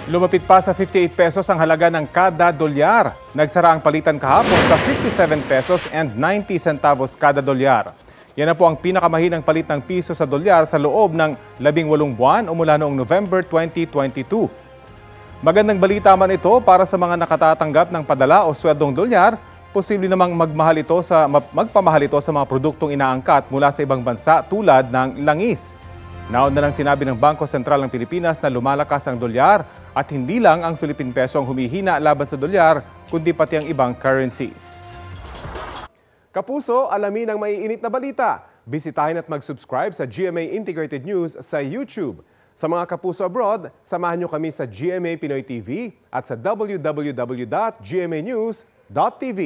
Lumapit pa sa 58 pesos ang halaga ng kada dolyar. Nagsara ang palitan kahapon sa 57 pesos and 90 centavos kada dolyar. Yan na po ang pinakamahinang palit ng piso sa dolyar sa loob ng 18 buwan o mula noong November 2022. Magandang balita man ito para sa mga nakatatanggap ng padala o sweldong dolyar. Posible namang magpamahal ito sa mga produktong inaangkat mula sa ibang bansa tulad ng langis. Nauna lang sinabi ng Bangko Sentral ng Pilipinas na lumalakas ang dolyar at hindi lang ang Philippine Peso ang humihina laban sa dolyar, kundi pati ang ibang currencies. Kapuso, alamin ang maiinit na balita. Bisitahin at mag-subscribe sa GMA Integrated News sa YouTube. Sa mga kapuso abroad, samahan nyo kami sa GMA Pinoy TV at sa www.gmanews.tv.